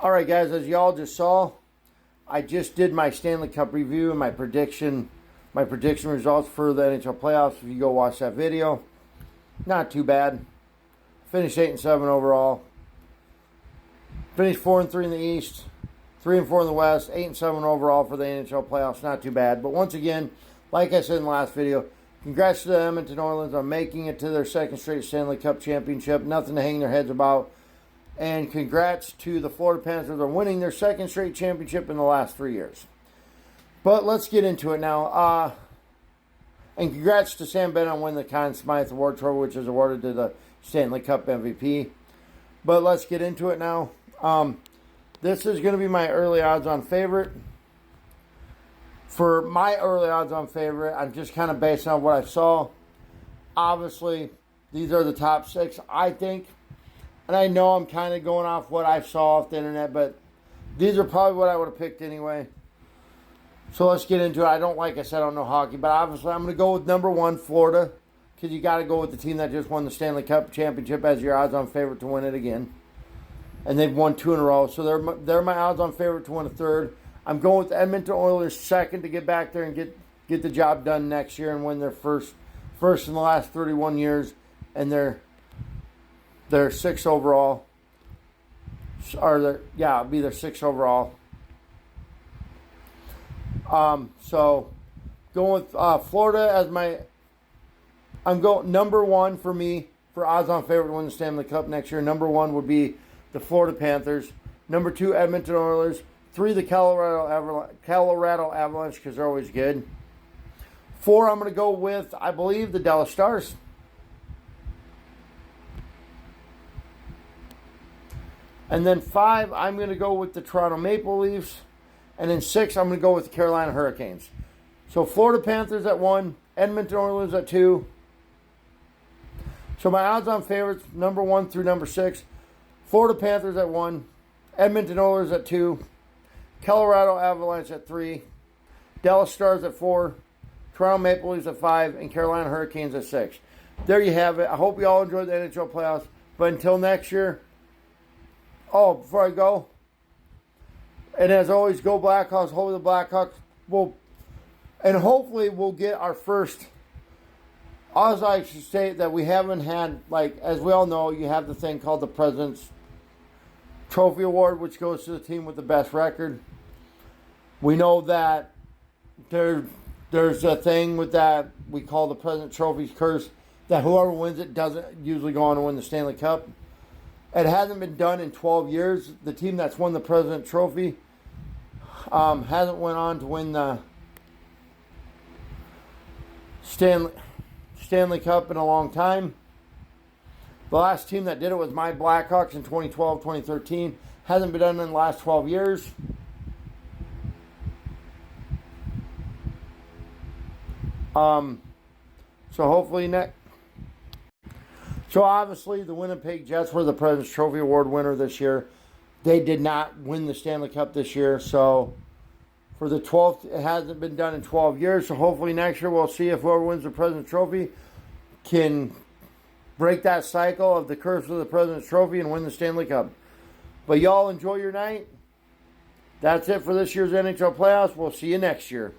All right, guys, as y'all just saw, I just did my Stanley Cup review and my prediction results for the NHL playoffs. If you go watch that video, not too bad. Finished 8-7 overall. Finished 4-3 in the East, 3-4 in the West, 8-7 overall for the NHL playoffs. Not too bad. But once again, like I said in the last video, congrats to the Edmonton Oilers on making it to their second straight Stanley Cup championship. Nothing to hang their heads about. And congrats to the Florida Panthers on winning their second straight championship in the last 3 years. But let's get into it now. And congrats to Sam Bennett on winning the Conn Smythe Award Trophy, which is awarded to the Stanley Cup MVP. But let's get into it now. This is going to be my early odds on favorite. For my early odds on favorite, I'm just kind of based on what I saw. Obviously, these are the top 6, I think. And I know I'm kind of going off what I saw off the internet, but these are probably what I would have picked anyway. So let's get into it. I don't know hockey, but obviously I'm going to go with number 1, Florida, because you got to go with the team that just won the Stanley Cup championship as your odds on favorite to win it again. And they've won 2 in a row, so they're my odds on favorite to win a third. I'm going with the Edmonton Oilers second to get back there and get the job done next year and win their first in the last 31 years, and they're 6th overall. It'll be their 6th overall. So going with Florida as I'm going number 1 for me for odds on favorite to win the Stanley Cup next year. Number 1 would be the Florida Panthers. Number 2, Edmonton Oilers. 3, the Colorado Avalanche, because they're always good. 4, I'm going to go with, I believe, the Dallas Stars. And then 5, I'm going to go with the Toronto Maple Leafs. And then 6, I'm going to go with the Carolina Hurricanes. So Florida Panthers at 1, Edmonton Oilers at 2. So my odds on favorites, number 1 through number 6. Florida Panthers at 1, Edmonton Oilers at 2, Colorado Avalanche at 3, Dallas Stars at 4, Toronto Maple Leafs at 5, and Carolina Hurricanes at 6. There you have it. I hope you all enjoyed the NHL playoffs. But until next year, before I go, and as always, go Blackhawks. Hopefully the Blackhawks hopefully we'll get our first. Also, I should state that we haven't had, as we all know, you have the thing called the President's Trophy Award, which goes to the team with the best record. We know that there's a thing with that we call the President's Trophy's curse, that whoever wins it doesn't usually go on to win the Stanley Cup. It hasn't been done in 12 years. The team that's won the President's Trophy hasn't went on to win the Stanley Cup in a long time. The last team that did it was my Blackhawks in 2012, 2013. Hasn't been done in the last 12 years. So hopefully next. So obviously the Winnipeg Jets were the President's Trophy Award winner this year. They did not win the Stanley Cup this year. So for the 12th, it hasn't been done in 12 years. So hopefully next year we'll see if whoever wins the President's Trophy can break that cycle of the curse of the President's Trophy and win the Stanley Cup. But y'all enjoy your night. That's it for this year's NHL playoffs. We'll see you next year.